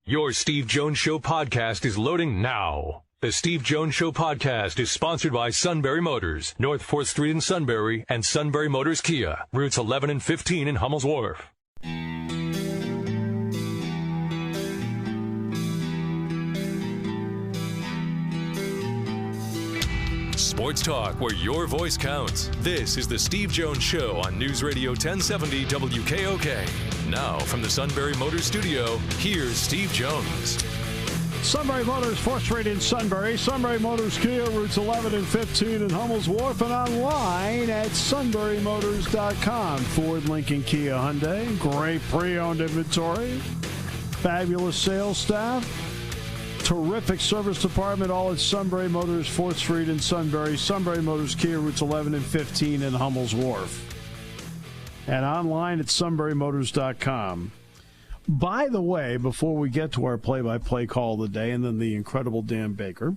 Your Steve Jones Show podcast is loading now. The Steve Jones Show podcast is sponsored by Sunbury Motors, North 4th Street in Sunbury, and Sunbury Motors Kia, routes 11 and 15 in Hummel's Wharf. Sports talk where your voice counts. This is the Steve Jones Show on News Radio 1070 WKOK. Now from the Sunbury Motors Studio, here's Steve Jones. Sunbury Motors, 4th Street in Sunbury. Sunbury Motors Kia, routes 11 and 15 in Hummel's Wharf, and online at sunburymotors.com. Ford, Lincoln, Kia, Hyundai. Great pre-owned inventory. Fabulous sales staff. Terrific service department, all at Sunbury Motors, 4th Street in Sunbury. Sunbury Motors Kia, routes 11 and 15 in Hummel's Wharf. And online at sunburymotors.com. By the way, before we get to our play-by-play call of the day and then the incredible Dan Baker,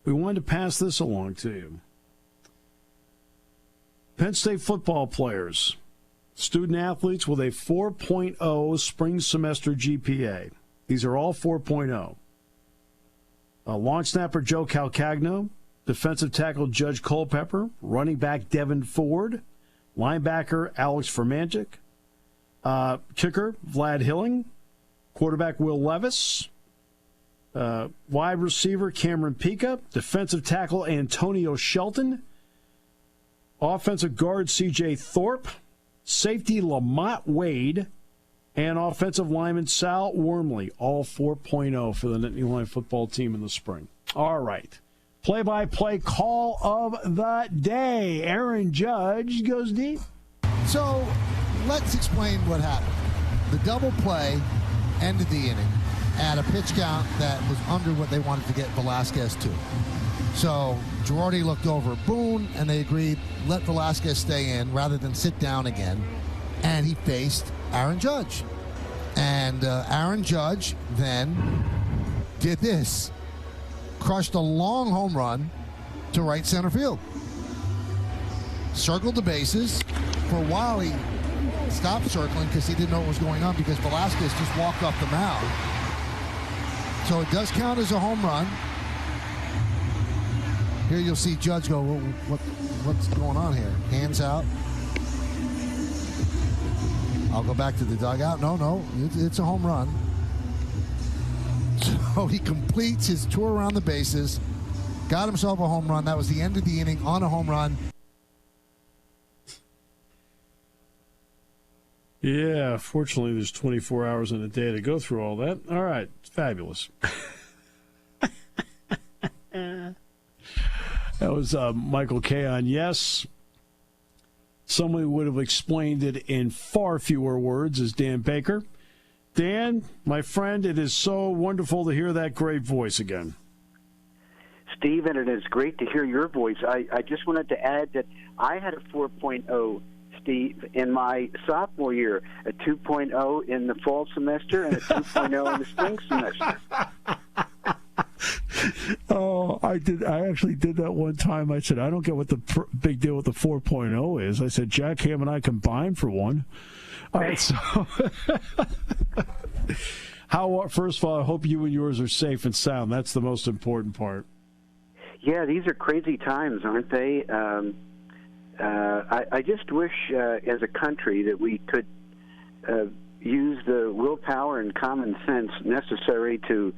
we wanted to pass this along to you. Penn State football players, student-athletes with a 4.0 spring semester GPA. These are all 4.0. Long snapper Joe Calcagno, defensive tackle Judge Culpepper, running back Devin Ford, linebacker Alex Fermantic, kicker Vlad Hilling, quarterback Will Levis, wide receiver Cameron Pica, defensive tackle Antonio Shelton, offensive guard C.J. Thorpe, safety Lamont Wade, and offensive lineman Sal Wormley, all 4.0 for the Nittany Lion football team in the spring. All right. Play-by-play call of the day. Aaron Judge goes deep. So let's explain what happened. The double play ended the inning at a pitch count that was under what they wanted to get Velasquez to. So Girardi looked over at Boone, and they agreed, let Velasquez stay in rather than sit down again. And he faced Aaron Judge. And Aaron Judge then did this. Crushed a long home run to right center field. Circled the bases. For a while, he stopped circling because he didn't know what was going on because Velasquez just walked off the mound. So it does count as a home run. Here you'll see Judge go, what's going on here? Hands out. I'll go back to the dugout. No, it's a home run. So he completes his tour around the bases, got himself a home run. That was the end of the inning on a home run. Yeah, fortunately, there's 24 hours in a day to go through all that. All right, fabulous. That was Michael Kay on Yes. Somebody would have explained it in far fewer words as Dan Baker. Dan, my friend, it is so wonderful to hear that great voice again. Steve, and it is great to hear your voice. I just wanted to add that I had a 4.0, Steve, in my sophomore year, a 2.0 in the fall semester, and a 2.0 in the spring semester. Oh, I actually did that one time. I said, I don't get what the big deal with the 4.0 is. I said, Jack Ham and I combined for one. All right, so first of all, I hope you and yours are safe and sound. That's the most important part. Yeah, these are crazy times, aren't they? I just wish, as a country, that we could use the willpower and common sense necessary to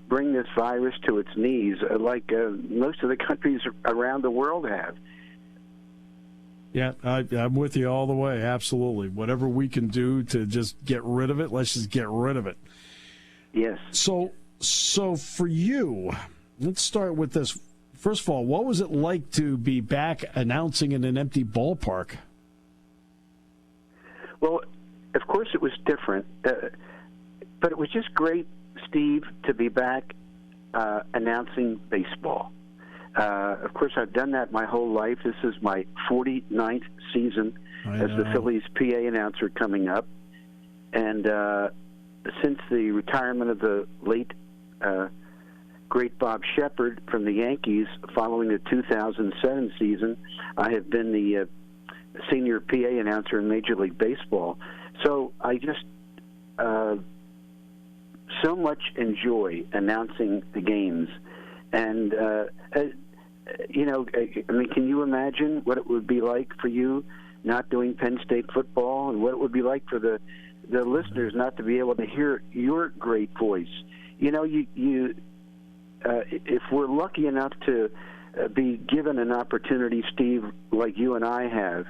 bring this virus to its knees, like most of the countries around the world have. Yeah, I'm with you all the way, absolutely. Whatever we can do to just get rid of it, let's just get rid of it. Yes. So for you, let's start with this. First of all, what was it like to be back announcing in an empty ballpark? Well, of course it was different, but it was just great, Steve, to be back announcing baseball. Of course, I've done that my whole life. This is my 49th season as the Phillies PA announcer coming up. And since the retirement of the late great Bob Shepard from the Yankees following the 2007 season, I have been the senior PA announcer in Major League Baseball. So I just so much enjoy announcing the games. And, you know, I mean, can you imagine what it would be like for you not doing Penn State football, and what it would be like for the listeners not to be able to hear your great voice? You know, if we're lucky enough to be given an opportunity, Steve, like you and I have,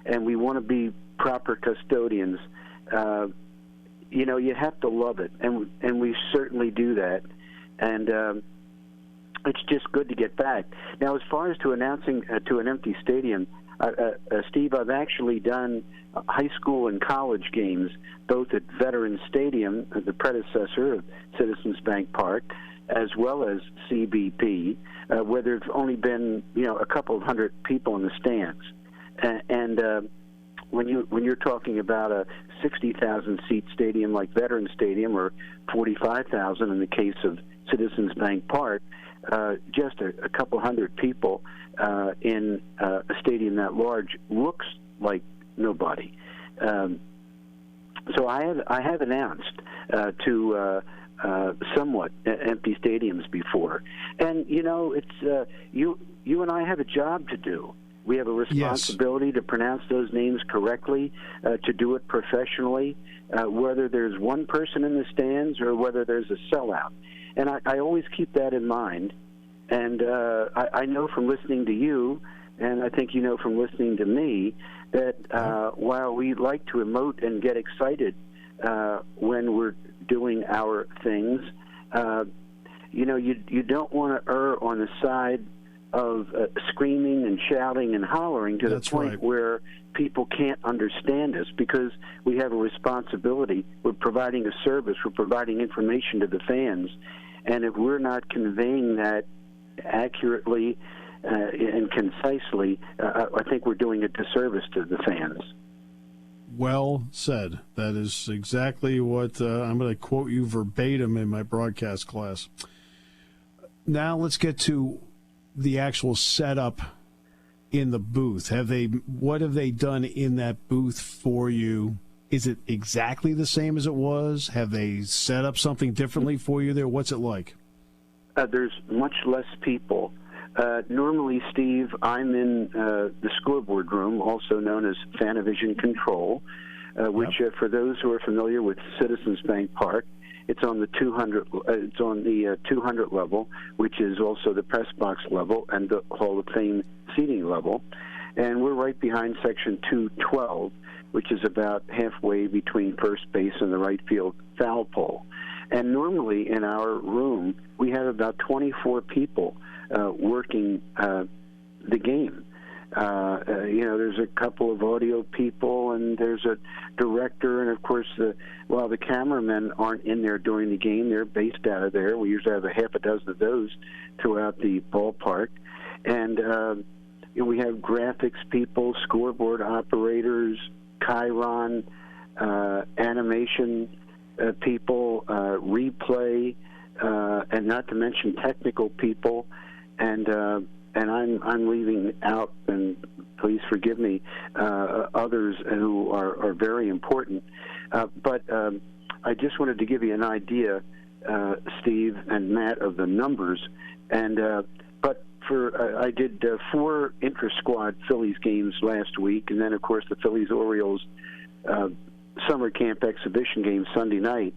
and we want to be proper custodians, you know, you have to love it, and we certainly do that. And it's just good to get back. Now, as far as to announcing to an empty stadium, Steve, I've actually done high school and college games, both at Veterans Stadium, the predecessor of Citizens Bank Park, as well as CBP, where there's only been, you know, a couple of hundred people in the stands. And when you're talking about a 60,000 seat stadium like Veterans Stadium, or 45,000 in the case of Citizens Bank Park, just a couple hundred people in a stadium that large looks like nobody. So I have announced to somewhat empty stadiums before, and you know, it's you and I have a job to do. We have a responsibility to pronounce those names correctly, to do it professionally, whether there's one person in the stands or whether there's a sellout. And I always keep that in mind. And I know from listening to you, and I think you know from listening to me, that while we like to emote and get excited when we're doing our things, you know, you don't want to err on the side of screaming and shouting and hollering to the point where people can't understand us, because we have a responsibility. We're providing a service. We're providing information to the fans. And if we're not conveying that accurately and concisely, I think we're doing a disservice to the fans. Well said. That is exactly what I'm going to quote you verbatim in my broadcast class. Now let's get to the actual setup in the booth. What have they done in that booth for you? Is it exactly the same as it was? Have they set up something differently for you there? What's it like? There's much less people. Normally, Steve, I'm in the scoreboard room, also known as Fanavision Control, which, for those who are familiar with Citizens Bank Park, it's on the 200. It's on the 200 level, which is also the press box level and the Hall of Fame seating level, and we're right behind section 212, which is about halfway between first base and the right field foul pole. And normally in our room, we have about 24 people working the game. You know, there's a couple of audio people, and there's a director, and of course, while the cameramen aren't in there during the game, they're based out of there. We usually have a half a dozen of those throughout the ballpark. And you know, we have graphics people, scoreboard operators, Chiron, animation people, replay, and not to mention technical people, and I'm leaving out, and please forgive me, others who are very important. But I just wanted to give you an idea, Steve and Matt, of the numbers. And but I did 4 intra-squad Phillies games last week, and then of course the Phillies-Orioles summer camp exhibition game Sunday night.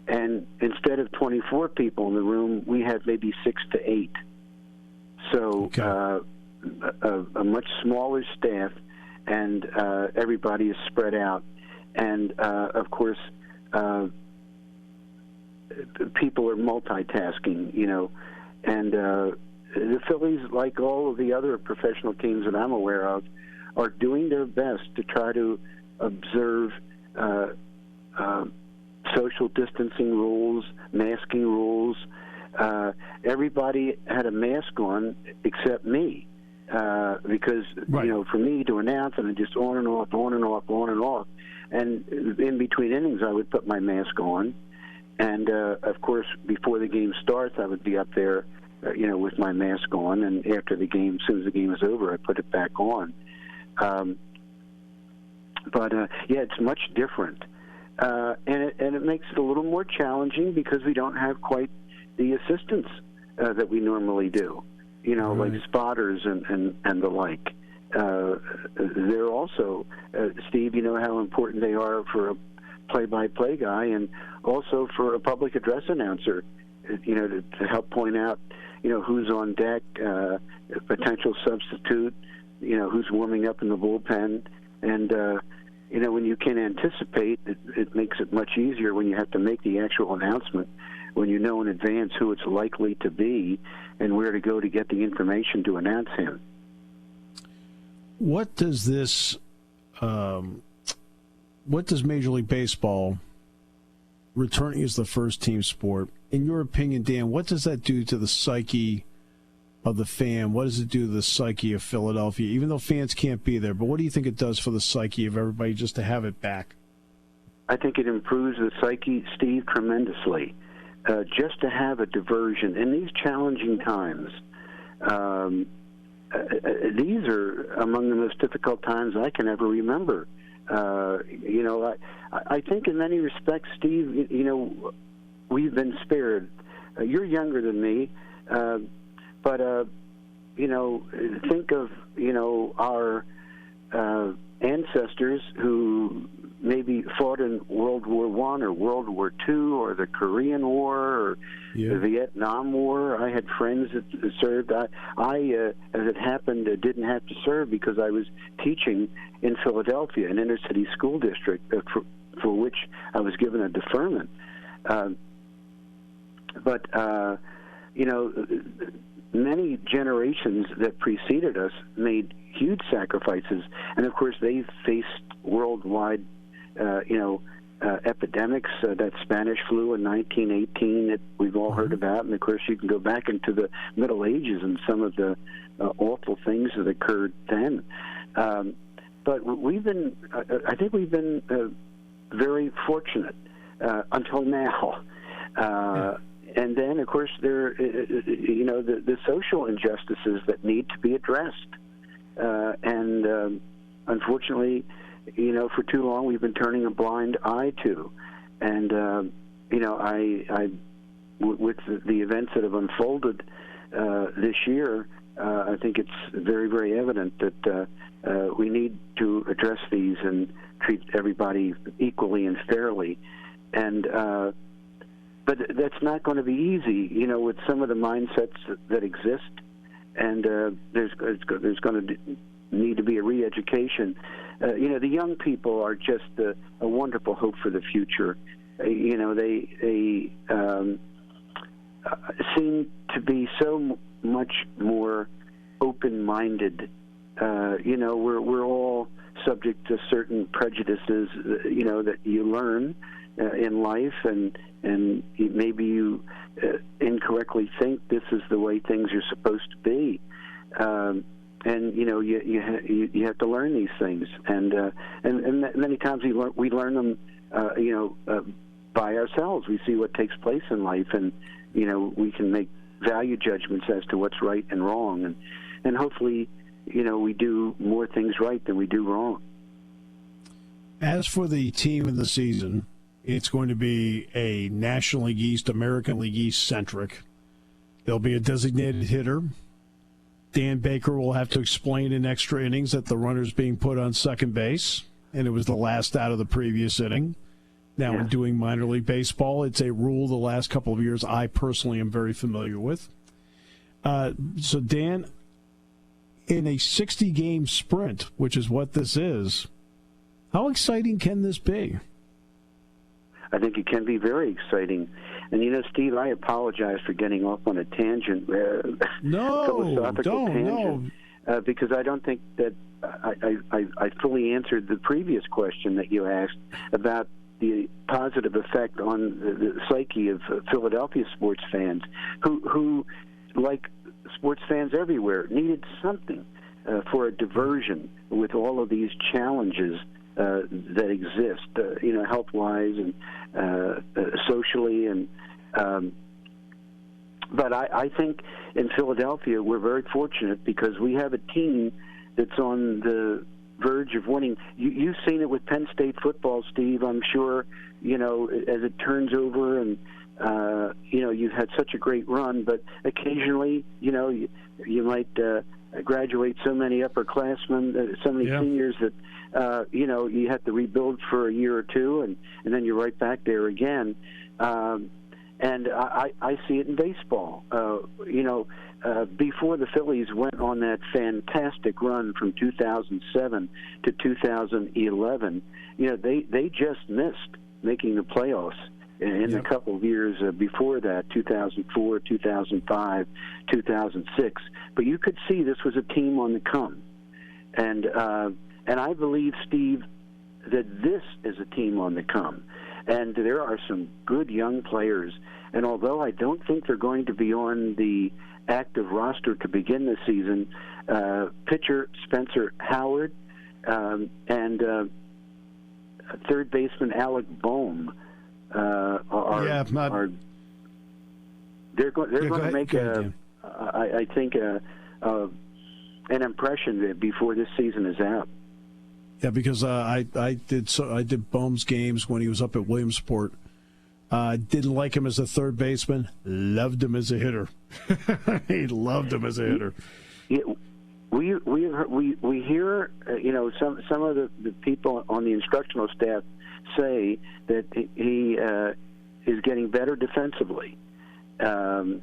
And instead of 24 people in the room, we had maybe 6 to 8. So a much smaller staff, and everybody is spread out. And, of course, people are multitasking, you know. And the Phillies, like all of the other professional teams that I'm aware of, are doing their best to try to observe social distancing rules, masking rules. Everybody had a mask on except me, because you know, for me to announce, and just on and off, on and off, on and off, and in between innings I would put my mask on, and of course before the game starts I would be up there, you know, with my mask on, and after the game, as soon as the game is over, I put it back on. But yeah, it's much different. and it makes it a little more challenging because we don't have quite the assistance that we normally do. Like spotters and the like. They're also, Steve, you know how important they are for a play-by-play guy and also for a public address announcer, to help point out, who's on deck, a potential substitute, who's warming up in the bullpen. And, when you can anticipate, it makes it much easier when you have to make the actual announcement, when you know in advance who it's likely to be and where to go to get the information to announce him. What does Major League Baseball, returning as the first team sport, in your opinion, Dan, what does that do to the psyche of the fan? What does it do to the psyche of Philadelphia? Even though fans can't be there, but what do you think it does for the psyche of everybody just to have it back? I think it improves the psyche, Steve, tremendously. Just to have a diversion in these challenging times. These are among the most difficult times I can ever remember. I think in many respects, Steve, we've been spared. You're younger than me, but think of, our ancestors who maybe fought in World War I or World War II or the Korean War or the Vietnam War. I had friends that served. I as it happened, didn't have to serve because I was teaching in Philadelphia, an inner-city school district, for which I was given a deferment. Many generations that preceded us made huge sacrifices, and of course they faced worldwide epidemics, that Spanish flu in 1918 that we've all heard about, and of course you can go back into the Middle Ages and some of the awful things that occurred then. But I think we've been very fortunate until now. And then, of course, there, the social injustices that need to be addressed. And unfortunately, for too long we've been turning a blind eye to. And, with the events that have unfolded this year, I think it's very, very evident that we need to address these and treat everybody equally and fairly. And but that's not going to be easy, with some of the mindsets that exist. And there's going to need to be a re-education. The young people are just a wonderful hope for the future. They seem to be so much more open-minded. We're all subject to certain prejudices, that you learn in life, and maybe you incorrectly think this is the way things are supposed to be. And you have to learn these things, and many times we learn them, by ourselves. We see what takes place in life, and we can make value judgments as to what's right and wrong, and hopefully, we do more things right than we do wrong. As for the team in the season, it's going to be a National League East, American League East centric. There'll be a designated hitter. Dan Baker will have to explain in extra innings that the runner's being put on second base, and it was the last out of the previous inning. Now, in doing minor league baseball, it's a rule the last couple of years I personally am very familiar with. So, Dan, in a 60-game sprint, which is what this is, how exciting can this be? I think it can be very exciting. And, Steve, I apologize for getting off on a tangent, philosophical tangent, because I don't think that I fully answered the previous question that you asked about the positive effect on the psyche of Philadelphia sports fans who, like sports fans everywhere, needed something for a diversion with all of these challenges that exist, health-wise and socially. And but I think in Philadelphia we're very fortunate because we have a team that's on the verge of winning. You've seen it with Penn State football, Steve, I'm sure. as it turns over and, you've had such a great run, but occasionally, you might graduate so many upperclassmen, so many seniors that, you have to rebuild for a year or two, and then you're right back there again. And I see it in baseball. Before the Phillies went on that fantastic run from 2007 to 2011, they just missed making the playoffs in a couple of years before that, 2004, 2005, 2006. But you could see this was a team on the come. And I believe, Steve, that this is a team on the come. And there are some good young players. And although I don't think they're going to be on the active roster to begin the season, pitcher Spencer Howard and third baseman Alec Bohm are they're going to make I think an impression before this season is out. Yeah, because I did Bohm's games when he was up at Williamsport. Didn't like him as a third baseman. Loved him as a hitter. He loved him as a hitter. Yeah, we hear some of the people on the instructional staff say that he is getting better defensively, and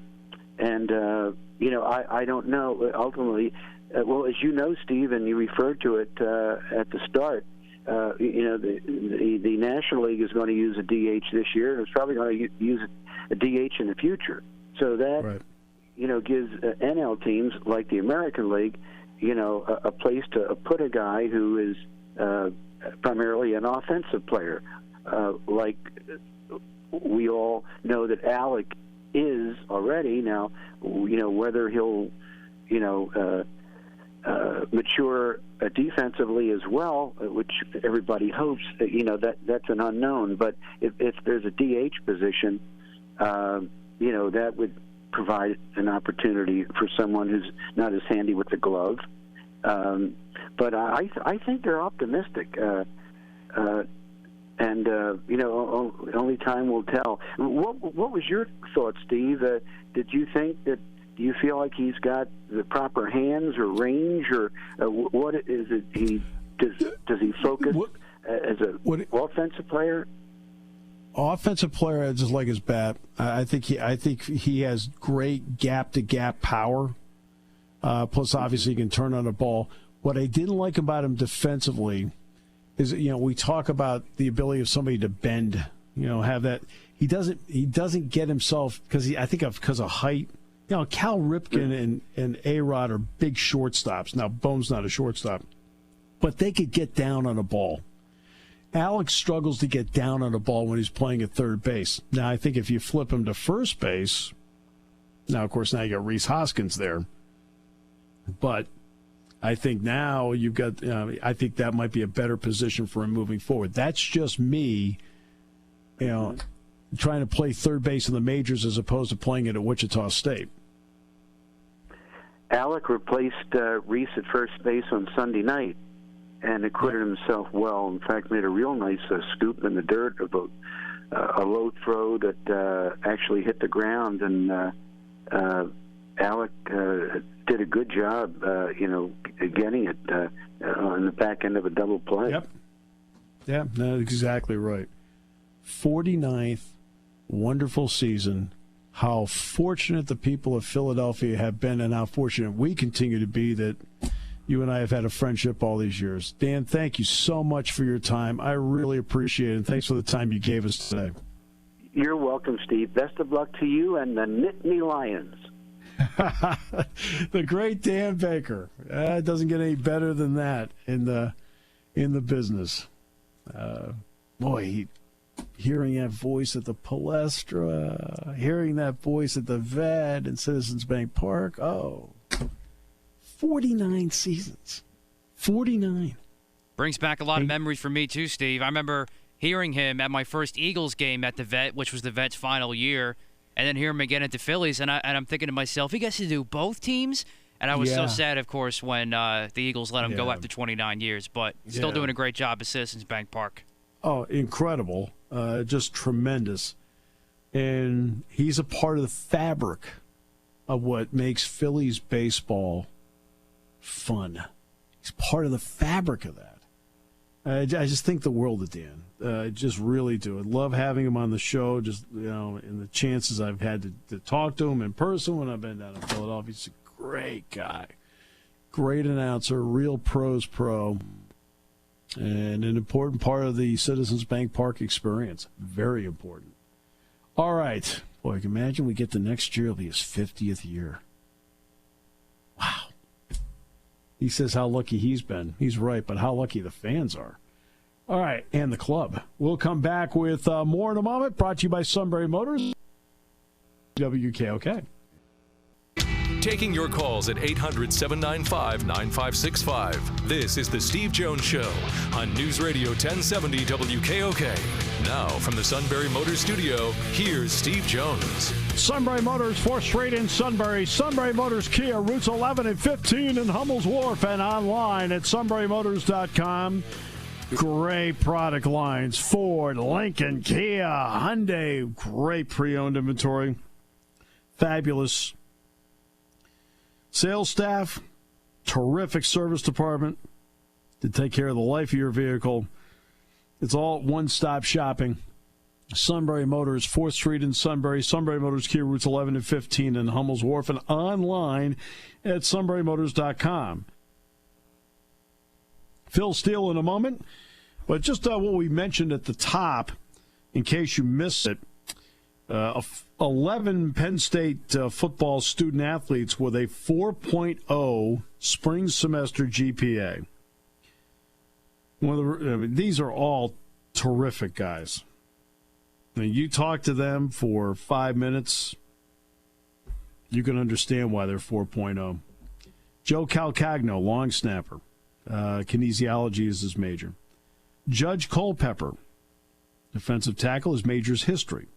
I don't know ultimately. Well, as you know, Steve, and you referred to it at the start, the National League is going to use a DH this year. It's probably going to use a DH in the future. So that, gives NL teams like the American League, a place to put a guy who is primarily an offensive player, like we all know that Alec is already. Now, whether he'll, mature defensively as well, which everybody hopes, that's an unknown. But if there's a DH position, that would provide an opportunity for someone who's not as handy with the glove. But I think they're optimistic. Only time will tell. What was your thought, Steve? Did you think that? Do you feel like he's got the proper hands or range, or what is it? Does he focus as an offensive player? Offensive player, I just like his bat. I think he has great gap-to-gap power. Plus, obviously, he can turn on a ball. What I didn't like about him defensively is, we talk about the ability of somebody to bend. Have that. He doesn't get himself because of height. Cal Ripken and A-Rod are big shortstops. Now, Bohm's not a shortstop, but they could get down on a ball. Alex struggles to get down on a ball when he's playing at third base. Now, I think if you flip him to first base, now, of course, now you got Rhys Hoskins there. But I think now you've got, I think that might be a better position for him moving forward. That's just me, trying to play third base in the majors as opposed to playing it at Wichita State. Alec replaced Rhys at first base on Sunday night and acquitted himself well. In fact, made a real nice scoop in the dirt of a low throw that actually hit the ground. And Alec did a good job, getting it on the back end of a double play. Yep. Yeah, that's exactly right. 49th. Wonderful season. How fortunate the people of Philadelphia have been, and how fortunate we continue to be that you and I have had a friendship all these years. Dan, thank you so much for your time. I really appreciate it, and thanks for the time you gave us today. You're welcome, Steve. Best of luck to you and the Nittany Lions. The great Dan Baker. It doesn't get any better than that in the business. Hearing that voice at the Palestra, hearing that voice at the Vet and Citizens Bank Park. 49 seasons. 49. Brings back a lot of memories for me, too, Steve. I remember hearing him at my first Eagles game at the Vet, which was the Vet's final year, and then hearing him again at the Phillies, and I'm thinking to myself, he gets to do both teams? And I was so sad, of course, when the Eagles let him go after 29 years, but still doing a great job at Citizens Bank Park. Oh, incredible. just tremendous. And he's a part of the fabric of what makes Phillies baseball fun. He's part of the fabric of that. I just think the world of Dan. I just really do. I love having him on the show. Just, in the chances I've had to talk to him in person when I've been down in Philadelphia. He's a great guy. Great announcer, real pro's pro. And an important part of the Citizens Bank Park experience. Very important. All right. Boy, I can imagine we get to next year, it'll be his 50th year. Wow. He says how lucky he's been. He's right, but how lucky the fans are. All right, and the club. We'll come back with more in a moment, brought to you by Sunbury Motors. WKOK. Taking your calls at 800-795-9565. This is the Steve Jones Show on News Radio 1070 WKOK. Now, from the Sunbury Motors Studio, here's Steve Jones. Sunbury Motors, 4th Street in Sunbury. Sunbury Motors Kia, routes 11 and 15 in Hummel's Wharf, and online at sunburymotors.com. Great product lines. Ford, Lincoln, Kia, Hyundai. Great pre-owned inventory. Fabulous sales staff. Terrific service department to take care of the life of your vehicle. It's all one-stop shopping. Sunbury Motors, 4th Street in Sunbury. Sunbury Motors Kia, routes 11 and 15 in Hummel's Wharf, and online at sunburymotors.com. Phil Steele in a moment. But just what we mentioned at the top, in case you missed it, 11 Penn State football student athletes with a 4.0 spring semester GPA. These are all terrific guys. I mean, you talk to them for 5 minutes, you can understand why they're 4.0. Joe Calcagno, long snapper. Kinesiology is his major. Judge Culpepper, defensive tackle, his major's history.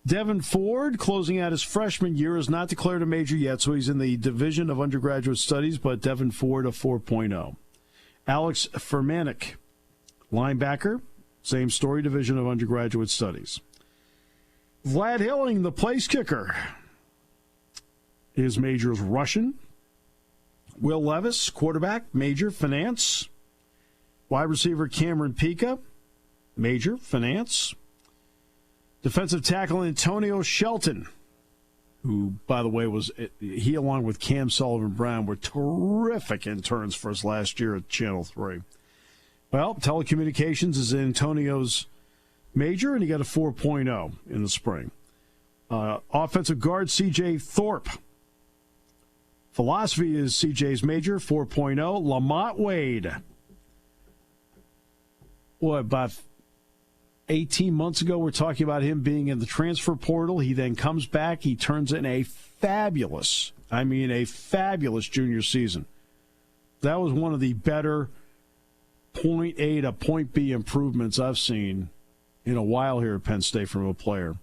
Devin Ford, closing out his freshman year, is not declared a major yet, so he's in the Division of Undergraduate Studies, but Devin Ford, a 4.0. Alex Fermanik, linebacker, same story, Division of Undergraduate Studies. Vlad Hilling, the place kicker, his major is Russian. Will Levis, quarterback, major, finance. Wide receiver Cameron Pica, major, finance. Defensive tackle Antonio Shelton, who, by the way, he along with Cam Sullivan-Brown were terrific interns for us last year at Channel 3. Well, telecommunications is Antonio's major, and he got a 4.0 in the spring. Offensive guard C.J. Thorpe. Philosophy is C.J.'s major, 4.0. Lamont Wade. About 18 months ago, we're talking about him being in the transfer portal. He then comes back. He turns in a fabulous junior season. That was one of the better point A to point B improvements I've seen in a while here at Penn State from a player.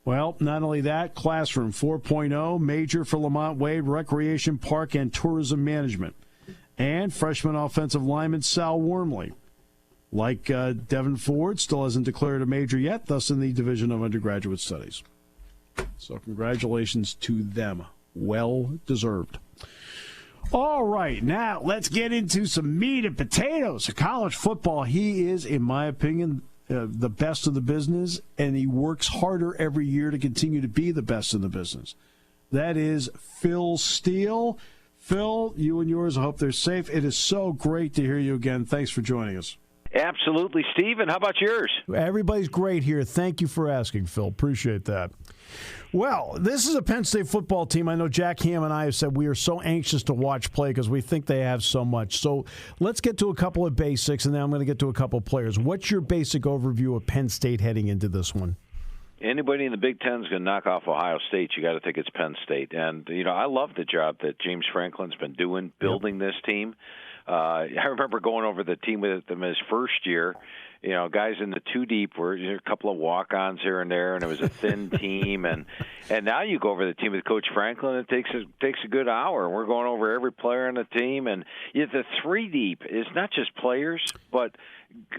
Well, not only that, classroom 4.0, major for Lamont Wade, recreation, park, and tourism management. And freshman offensive lineman Sal Wormley. Like Devin Ford, still hasn't declared a major yet, thus in the Division of Undergraduate Studies. So congratulations to them. Well deserved. All right, now let's get into some meat and potatoes. College football, he is, in my opinion, the best of the business, and he works harder every year to continue to be the best in the business. That is Phil Steele. Phil, you and yours, I hope they're safe. It is so great to hear you again. Thanks for joining us. Absolutely, Steve. And how about yours? Everybody's great here. Thank you for asking, Phil. Appreciate that. Well, this is a Penn State football team. I know Jack Ham and I have said we are so anxious to watch play because we think they have so much. So let's get to a couple of basics, and then I'm going to get to a couple of players. What's your basic overview of Penn State heading into this one? Anybody in the Big Ten is going to knock off Ohio State. You got to think it's Penn State. And, I love the job that James Franklin's been doing building this team. I remember going over the team with him his first year, guys in the two deep were a couple of walk-ons here and there, and it was a thin team. And now you go over the team with Coach Franklin, it takes a good hour. We're going over every player on the team, and the three deep is not just players, but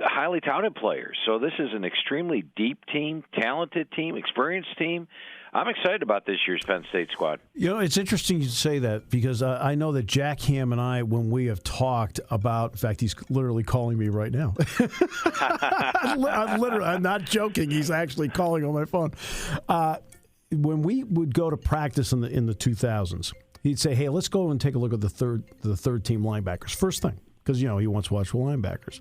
highly touted players. So this is an extremely deep team, talented team, experienced team. I'm excited about this year's Penn State squad. It's interesting you say that because I know that Jack Ham and I, when we have talked about, in fact, he's literally calling me right now. I'm not joking. He's actually calling on my phone. When we would go to practice in the 2000s, he'd say, "Hey, let's go and take a look at the third team linebackers first thing," because he wants to watch the linebackers.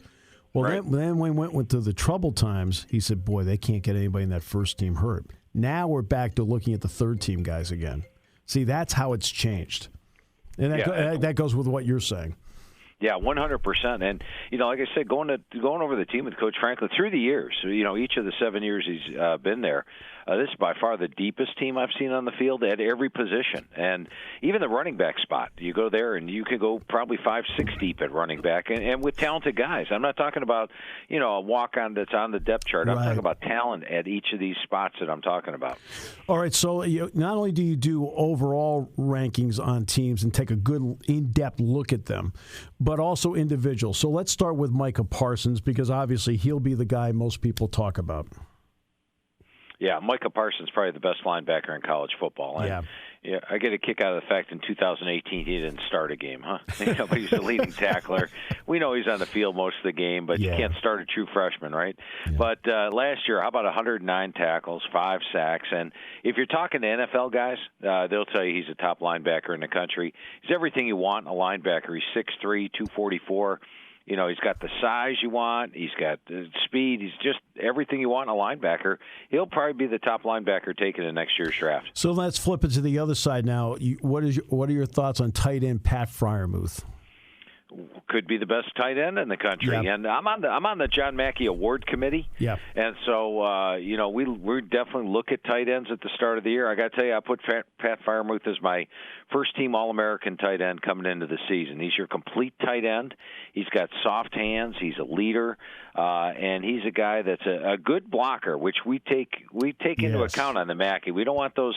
Well, right. then when we went to the troubled times, he said, "Boy, they can't get anybody in that first team hurt." Now we're back to looking at the third team guys again. See, that's how it's changed. And that goes with what you're saying. Yeah, 100%. And, like I said, going over the team with Coach Franklin through the years, each of the 7 years he's been there, this is by far the deepest team I've seen on the field at every position. And even the running back spot, you go there and you can go probably 5-6 deep at running back and with talented guys. I'm not talking about, a walk-on that's on the depth chart. I'm talking about talent at each of these spots that I'm talking about. All right, so not only do you do overall rankings on teams and take a good in-depth look at them, but also individual. So let's start with Micah Parsons because obviously he'll be the guy most people talk about. Yeah, Micah Parsons is probably the best linebacker in college football. And, yeah, I get a kick out of the fact in 2018 he didn't start a game, huh? But he's the leading tackler. We know he's on the field most of the game, but you can't start a true freshman, right? Yeah. But last year, how about 109 tackles, 5 sacks? And if you're talking to NFL guys, they'll tell you he's a top linebacker in the country. He's everything you want in a linebacker. He's 6'3", 244. He's got the size you want. He's got the speed. He's just everything you want in a linebacker. He'll probably be the top linebacker taken in next year's draft. So let's flip it to the other side now. What are your thoughts on tight end Pat Freiermuth? Could be the best tight end in the country, and I'm on the John Mackey Award Committee. Yeah, and so we definitely look at tight ends at the start of the year. I got to tell you, I put Pat Freiermuth as my first team All-American tight end coming into the season. He's your complete tight end. He's got soft hands. He's a leader, and he's a guy that's a good blocker, which we take into account on the Mackey. We don't want those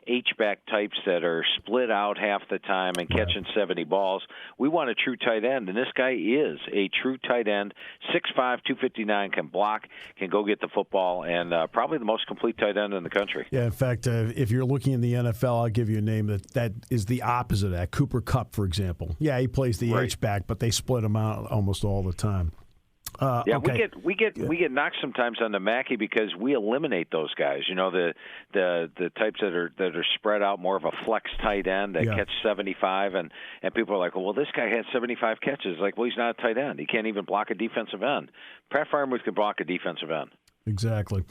H-back types that are split out half the time and catching 70 balls. We want a true tight end, and this guy is a true tight end, 6'5", 259, can block, can go get the football, and probably the most complete tight end in the country. Yeah, in fact, if you're looking in the NFL, I'll give you a name that is the opposite of that. Cooper Kupp, for example. Yeah, he plays the H-back, but they split him out almost all the time. Okay. we get knocked sometimes on the Mackey because we eliminate those guys. The types that are spread out, more of a flex tight end that catch 75, and people are like, well, this guy had 75 catches. Like, well, he's not a tight end. He can't even block a defensive end. Pat Freiermuth can block a defensive end. Exactly.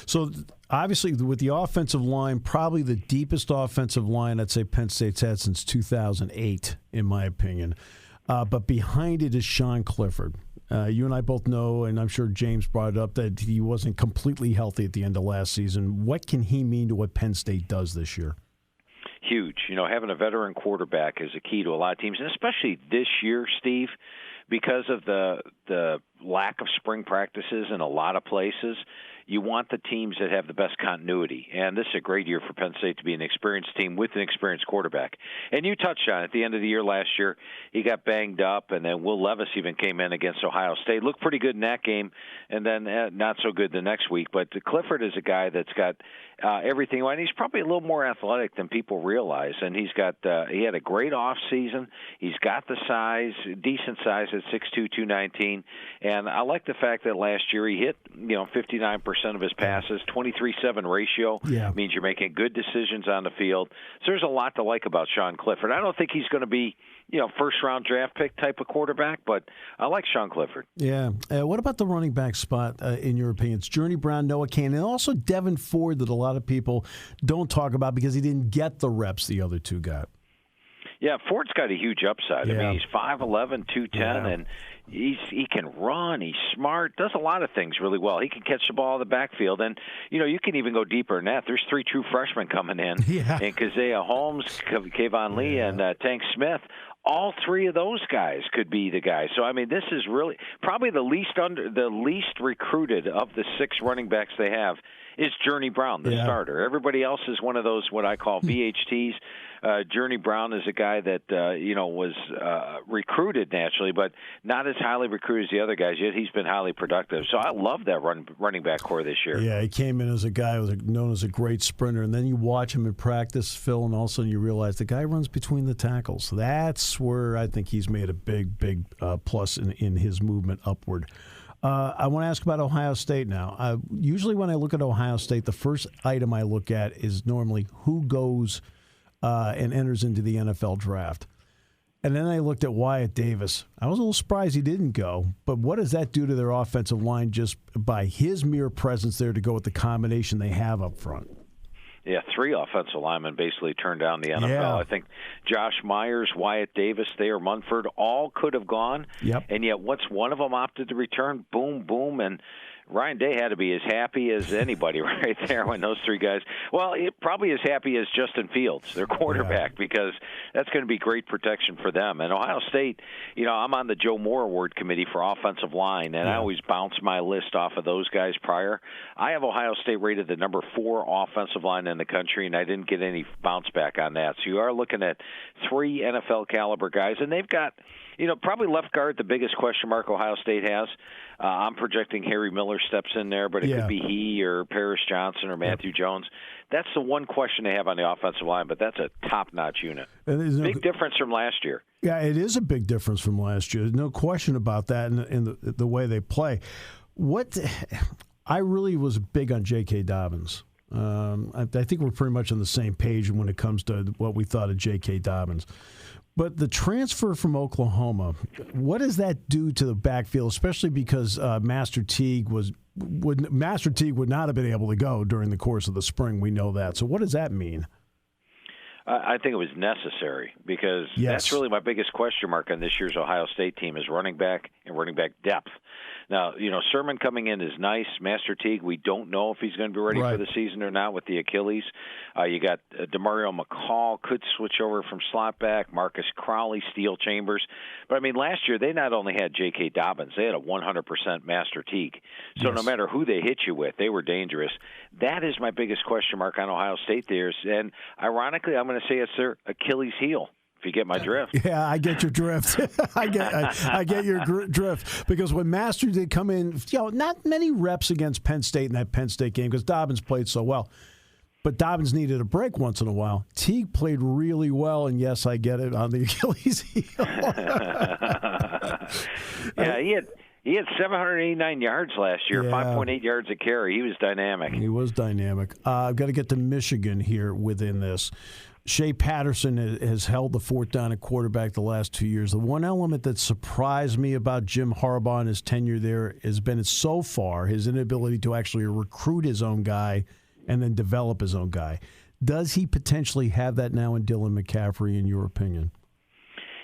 So, obviously, with the offensive line, probably the deepest offensive line I'd say Penn State's had since 2008, in my opinion. But behind it is Sean Clifford. You and I both know, and I'm sure James brought it up, that he wasn't completely healthy at the end of last season. What can he mean to what Penn State does this year? Huge. Having a veteran quarterback is a key to a lot of teams, and especially this year, Steve, because of the lack of spring practices in a lot of places. You want the teams that have the best continuity. And this is a great year for Penn State to be an experienced team with an experienced quarterback. And you touched on it. At the end of the year last year, he got banged up, and then Will Levis even came in against Ohio State. Looked pretty good in that game, and then not so good the next week. But Clifford is a guy that's got everything. And he's probably a little more athletic than people realize. And he had a great off season. He's got the size, decent size at 6'2", 219. And I like the fact that last year he hit 59% of his passes, 23-7 ratio means you're making good decisions on the field. So there's a lot to like about Sean Clifford. I don't think he's going to be, first-round draft pick type of quarterback, but I like Sean Clifford. Yeah. What about the running back spot, in your opinion? It's Journey Brown, Noah Kane, and also Devin Ford that a lot of people don't talk about because he didn't get the reps the other two got. Yeah, Ford's got a huge upside. I mean, he's 5'11", 210, and he can run. He's smart. Does a lot of things really well. He can catch the ball in the backfield, and you can even go deeper than that. There's 3 true freshmen coming in, and Kazea Holmes, Kayvon Lee, and Tank Smith. all three of those guys could be the guys. So I mean, this is really probably the least recruited of the 6 running backs they have is Journey Brown, the starter. Everybody else is one of those what I call VHTs. Journey Brown is a guy that was recruited naturally, but not as highly recruited as the other guys. Yet he's been highly productive. So I love that running back core this year. Yeah, he came in as a guy who was known as a great sprinter, and then you watch him in practice, Phil, and all of a sudden you realize the guy runs between the tackles. That's where I think he's made a big plus in his movement upward. I want to ask about Ohio State now. Usually when I look at Ohio State, the first item I look at is normally who goes and enters into the NFL draft. And then I looked at Wyatt Davis. I was a little surprised he didn't go, but what does that do to their offensive line just by his mere presence there to go with the combination they have up front? Yeah, 3 offensive linemen basically turned down the NFL. Yeah. I think Josh Myers, Wyatt Davis, Thayer Munford, all could have gone. Yep. And yet once one of them opted to return, boom, and Ryan Day had to be as happy as anybody right there when those 3 guys. Well, probably as happy as Justin Fields, their quarterback, because that's going to be great protection for them. And Ohio State, I'm on the Joe Moore Award Committee for offensive line, and I always bounce my list off of those guys prior. I have Ohio State rated the number 4 offensive line in the country, and I didn't get any bounce back on that. So you are looking at 3 NFL caliber guys, and they've got probably left guard, the biggest question mark Ohio State has. I'm projecting Harry Miller steps in there, but it could be he or Paris Johnson or Matthew Jones. That's the one question they have on the offensive line, but that's a top-notch unit. Big difference from last year. Yeah, it is a big difference from last year. No question about that in the way they play. I really was big on J.K. Dobbins. I think we're pretty much on the same page when it comes to what we thought of J.K. Dobbins. But the transfer from Oklahoma, what does that do to the backfield, especially because Master Teague would not have been able to go during the course of the spring? We know that. So what does that mean? I think it was necessary because that's really my biggest question mark on this year's Ohio State team is running back and running back depth. Now, Sermon coming in is nice. Master Teague, we don't know if he's going to be ready for the season or not with the Achilles. You got DeMario McCall could switch over from slot back, Marcus Crowley, Steele Chambers. But, last year they not only had J.K. Dobbins, they had a 100% Master Teague. So no matter who they hit you with, they were dangerous. That is my biggest question mark on Ohio State there. And ironically, I'm going to say it's their Achilles heel. You get my drift. Yeah, I get your drift. I get your drift because when Master did come in, not many reps against Penn State in that Penn State game because Dobbins played so well. But Dobbins needed a break once in a while. Teague played really well, and yes, I get it on the Achilles heel. He had 789 yards last year, 5.8 yards a carry. He was dynamic. He was dynamic. I've got to get to Michigan here within this. Shea Patterson has held the fort down at quarterback the last 2 years. The one element that surprised me about Jim Harbaugh and his tenure there has been so far his inability to actually recruit his own guy and then develop his own guy. Does he potentially have that now in Dylan McCaffrey, in your opinion?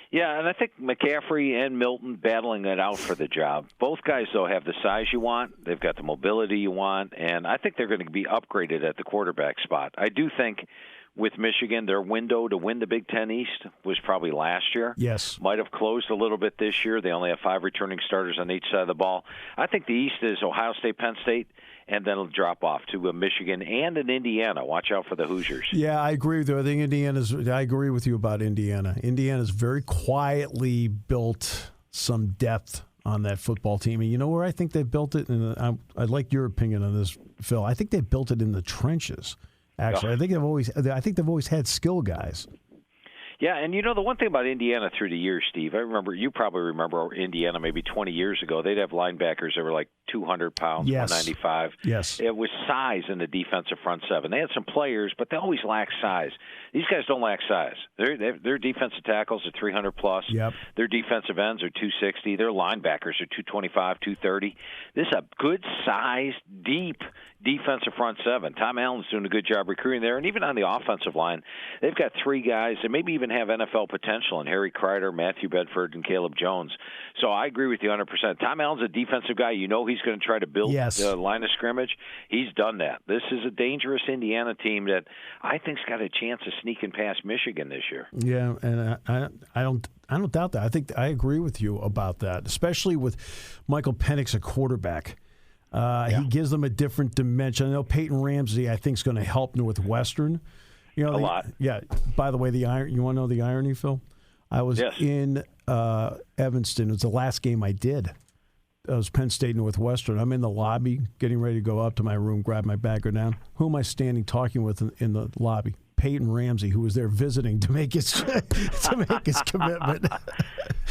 Yeah, and I think McCaffrey and Milton battling it out for the job. Both guys, though, have the size you want. They've got the mobility you want, and I think they're going to be upgraded at the quarterback spot. I do think with Michigan, their window to win the Big Ten East was probably last year. Yes. Might have closed a little bit this year. They only have 5 returning starters on each side of the ball. I think the East is Ohio State, Penn State, and then it'll drop off to a Michigan and an Indiana. Watch out for the Hoosiers. Yeah, I agree with you. I agree with you about Indiana. Indiana's very quietly built some depth on that football team. And you know where I think they built it? And I'd like your opinion on this, Phil. I think they built it in the trenches. Actually, I think they've always had skill guys. Yeah, and the one thing about Indiana through the years, Steve, you probably remember Indiana maybe 20 years ago. They'd have linebackers that were like 200 pounds, 195. Yes. It was size in the defensive front seven. They had some players, but they always lack size. These guys don't lack size. Their defensive tackles are 300 plus. Yep. Their defensive ends are 260. Their linebackers are 225, 230. This is a good size, deep defensive front seven. Tom Allen's doing a good job recruiting there. And even on the offensive line, they've got 3 guys that maybe even have NFL potential in Harry Kreider, Matthew Bedford, and Caleb Jones. So I agree with you 100%. Tom Allen's a defensive guy. He's going to try to build the line of scrimmage. He's done that. This is a dangerous Indiana team that I think's got a chance of sneaking past Michigan this year. Yeah, and I I don't doubt that. I think I agree with you about that, especially with Michael Penix, a quarterback. He gives them a different dimension. I know Peyton Ramsey, I think, is going to help Northwestern. A lot. Yeah. By the way, you want to know the irony, Phil? I was in Evanston. It was the last game I did. It was Penn State Northwestern. I'm in the lobby, getting ready to go up to my room, grab my bag, go down. Who am I standing talking with in the lobby? Peyton Ramsey, who was there visiting to make his commitment.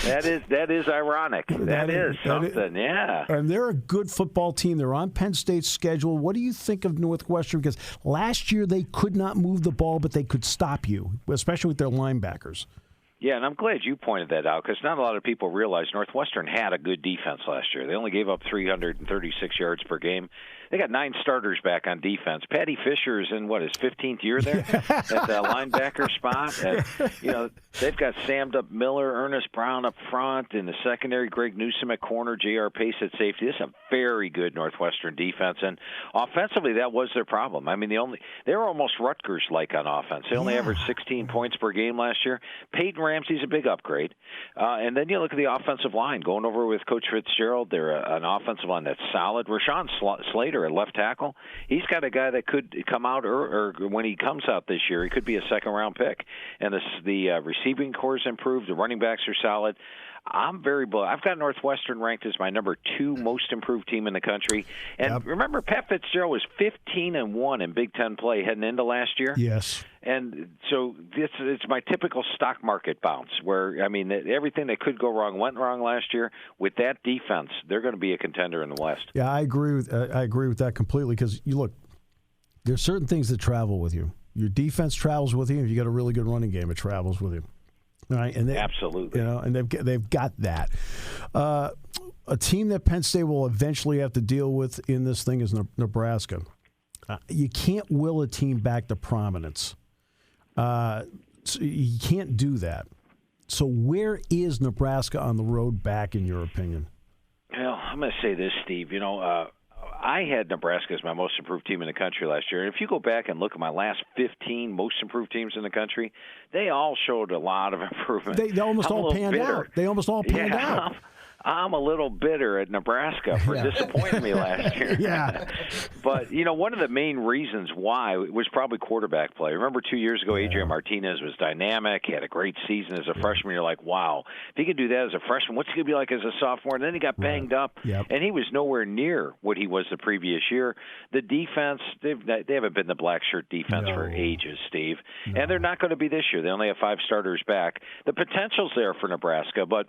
That is ironic. That is something. Yeah. And they're a good football team. They're on Penn State's schedule. What do you think of Northwestern? Because last year they could not move the ball, but they could stop you, especially with their linebackers. Yeah, and I'm glad you pointed that out because not a lot of people realize Northwestern had a good defense last year. They only gave up 336 yards per game. They got 9 starters back on defense. Patty Fisher is in, his 15th year there at the linebacker spot. And, they've got Sammed-Up Miller, Ernest Brown up front. In the secondary, Greg Newsome at corner, J.R. Pace at safety. This is a very good Northwestern defense. And offensively, that was their problem. I mean, they were almost Rutgers-like on offense. They only averaged 16 points per game last year. Peyton Ramsey's a big upgrade. And then you look at the offensive line. Going over with Coach Fitzgerald, they're an offensive line that's solid. Rashawn Slater at left tackle, he's got a guy that could come out, or when he comes out this year, he could be a second-round pick. And the receiving corps is improved. The running backs are solid. I'm very bullish. I've got Northwestern ranked as my number 2 most improved team in the country. And remember, Pat Fitzgerald was 15-1 in Big Ten play heading into last year. Yes. And so it's my typical stock market bounce where, everything that could go wrong went wrong last year. With that defense, they're going to be a contender in the West. Yeah, I agree with that completely because, there's certain things that travel with you. Your defense travels with you. If you got a really good running game, it travels with you. All right, and absolutely, and they've got that. A team that Penn State will eventually have to deal with in this thing is Nebraska. You can't will a team back to prominence. So you can't do that. So where is Nebraska on the road back, in your opinion? Well, I'm going to say this, Steve. I had Nebraska as my most improved team in the country last year. And if you go back and look at my last 15 most improved teams in the country, they all showed a lot of improvement. They almost all panned out. They almost all panned out. I'm a little bitter at Nebraska for disappointing me last year. But, one of the main reasons why was probably quarterback play. Remember 2 years ago, Adrian Martinez was dynamic. He had a great season as a freshman. You're like, wow, if he can do that as a freshman, what's he going to be like as a sophomore? And then he got banged up, and he was nowhere near what he was the previous year. The defense, they haven't been the black shirt defense for ages, Steve. And they're not going to be this year. They only have 5 starters back. The potential's there for Nebraska, but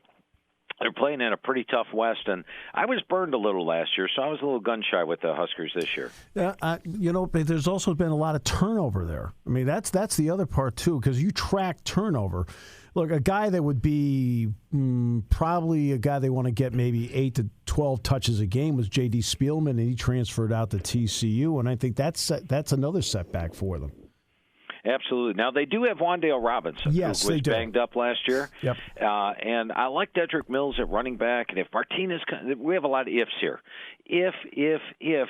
they're playing in a pretty tough West, and I was burned a little last year, so I was a little gun-shy with the Huskers this year. Yeah, there's also been a lot of turnover there. I mean, that's the other part, too, because you track turnover. Look, a guy that would be probably a guy they want to get maybe 8 to 12 touches a game was J.D. Spielman, and he transferred out to TCU, and I think that's another setback for them. Absolutely. Now, they do have Wan'Dale Robinson, who was banged up last year. Yep. And I like Dedrick Mills at running back. And if Martinez – we have a lot of ifs here. If,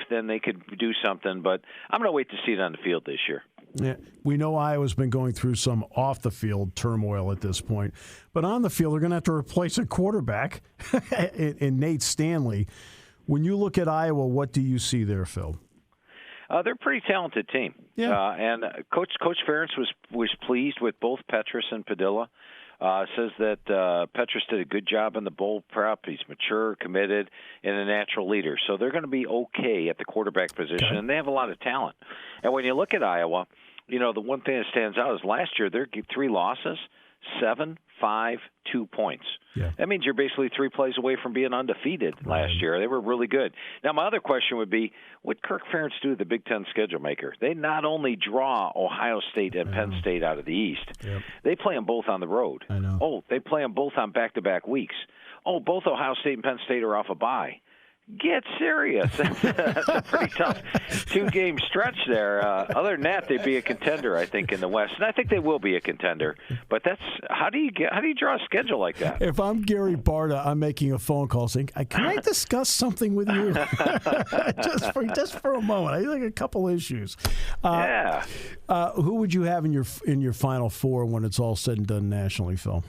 then they could do something. But I'm going to wait to see it on the field this year. Yeah, we know Iowa's been going through some off-the-field turmoil at this point. But on the field, they're going to have to replace a quarterback in Nate Stanley. When you look at Iowa, what do you see there, Phil? They're a pretty talented team. Yeah. And Coach Ferentz was pleased with both Petrus and Padilla. Says that Petrus did a good job in the bowl prep. He's mature, committed, and a natural leader. So they're going to be okay at the quarterback position, and they have a lot of talent. And when you look at Iowa, the one thing that stands out is last year their 3 losses, 7, 5, 2 points. Yeah. That means you're basically 3 plays away from being undefeated last year. They were really good. Now, my other question would be, what Kirk Ferentz do, the Big Ten schedule maker? They not only draw Ohio State and Penn State out of the East, they play them both on the road. I know. Oh, they play them both on back-to-back weeks. Oh, both Ohio State and Penn State are off a bye. Get serious. That's a pretty tough 2-game stretch there. Other than that, they'd be a contender, I think, in the West. And I think they will be a contender. But how do you draw a schedule like that? If I'm Gary Barta, I'm making a phone call saying, "Can I discuss something with you?" just for a moment. I think a couple issues. Who would you have in your Final Four when it's all said and done nationally, Phil?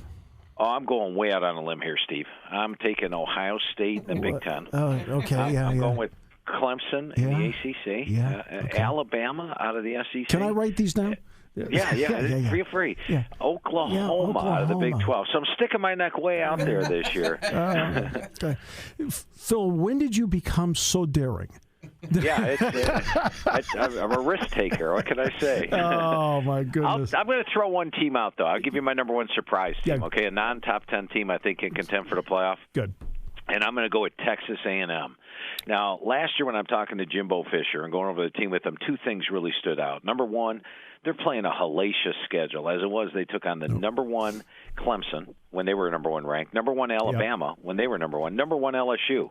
Oh, I'm going way out on a limb here, Steve. I'm taking Ohio State in the Big Ten. Oh, okay, I'm going with Clemson in the ACC. Yeah, okay. Alabama out of the SEC. Can I write these down? Yeah. Feel free. Yeah. Oklahoma out of the Big 12. So I'm sticking my neck way out there this year. Okay. Phil, when did you become so daring? Yeah, I'm a risk taker. What can I say? Oh, my goodness. I'm going to throw one team out, though. I'll give you my number one surprise team, okay? A non-top 10 team I think can contend for the playoff. Good. And I'm going to go with Texas A&M. Now, last year when I'm talking to Jimbo Fisher and going over the team with him, two things really stood out. Number one, they're playing a hellacious schedule. As it was, they took on the number one Clemson when they were number one ranked, number one Alabama when they were number one LSU.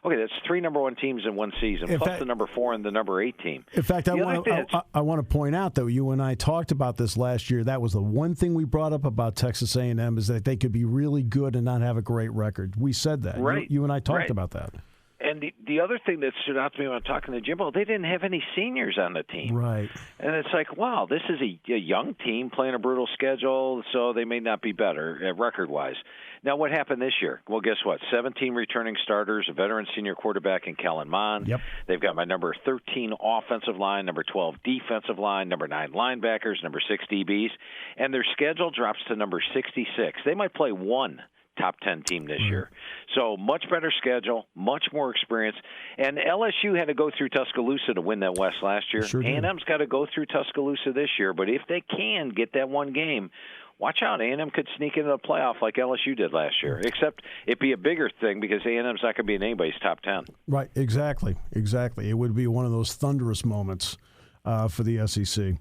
Okay, that's three number one teams in one season, plus the number 4 and the number 8 team. In fact, I want to point out, though, you and I talked about this last year. That was the one thing we brought up about Texas A&M is that they could be really good and not have a great record. We said that. Right. You and I talked about that. And the other thing that stood out to me when I'm talking to Jimbo, they didn't have any seniors on the team. Right. And it's like, wow, this is a young team playing a brutal schedule, so they may not be better record-wise. Now, what happened this year? Well, guess what? 17 returning starters, a veteran senior quarterback in Kellen Mond. Yep. They've got my number 13 offensive line, number 12 defensive line, number 9 linebackers, number 6 DBs, and their schedule drops to number 66. They might play one top 10 team this year. So much better schedule, much more experience. And LSU had to go through Tuscaloosa to win that West last year. Sure did. A&M's got to go through Tuscaloosa this year. But if they can get that one game, watch out. A&M could sneak into the playoff like LSU did last year, except it'd be a bigger thing because A&M's not going to be in anybody's top 10. Right, exactly. It would be one of those thunderous moments for the SEC.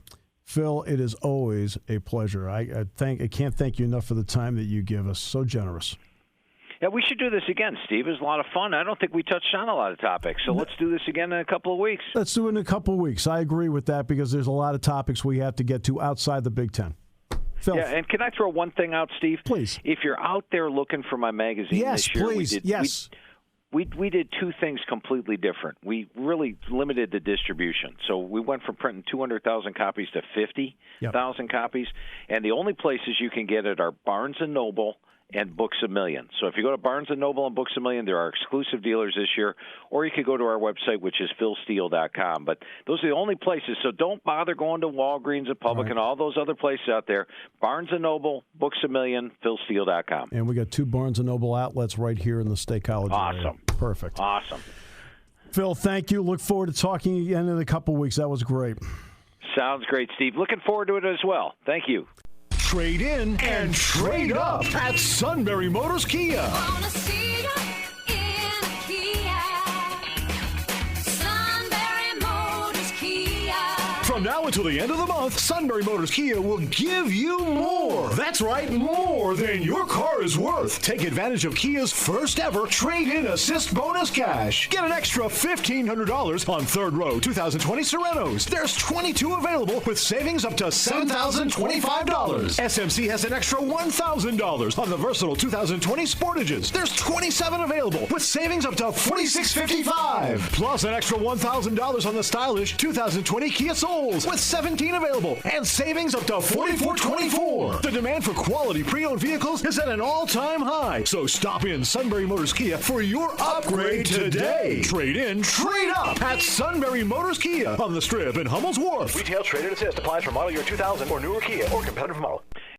Phil, it is always a pleasure. I can't thank you enough for the time that you give us. So generous. Yeah, we should do this again, Steve. It was a lot of fun. I don't think we touched on a lot of topics, so let's do this again in a couple of weeks. Let's do it in a couple of weeks. I agree with that because there's a lot of topics we have to get to outside the Big Ten. Phil. Yeah, and can I throw one thing out, Steve? Please. If you're out there looking for my magazine this year, we did two things completely different. We really limited the distribution. So we went from printing 200,000 copies to 50,000 copies. And the only places you can get it are Barnes & Noble and Books A Million. So if you go to Barnes & Noble and Books A Million, there are exclusive dealers this year. Or you could go to our website, which is philsteele.com. But those are the only places. So don't bother going to Walgreens and Publix and all those other places out there. Barnes & Noble, Books A Million, philsteele.com. And we got 2 Barnes & Noble outlets right here in the State College area. Awesome. Perfect. Awesome. Phil, thank you. Look forward to talking again in a couple of weeks. That was great. Sounds great, Steve. Looking forward to it as well. Thank you. Trade in and trade up at Sunbury Motors Kia. From now until the end of the month, Sunbury Motors Kia will give you more. That's right, more than your car is worth. Take advantage of Kia's first ever trade-in assist bonus cash. Get an extra $1,500 on third row 2020 Serenos. There's 22 available with savings up to $7,025. SMC has an extra $1,000 on the versatile 2020 Sportages. There's 27 available with savings up to $4,655. Plus an extra $1,000 on the stylish 2020 Kia Soul with 17 available and savings up to $4,424. The demand for quality pre-owned vehicles is at an all-time high. So stop in Sunbury Motors Kia for your upgrade today. Trade in, trade up at Sunbury Motors Kia on the Strip in Hummel's Wharf. Retail trade-in assist applies for model year 2000 or newer Kia or competitive model.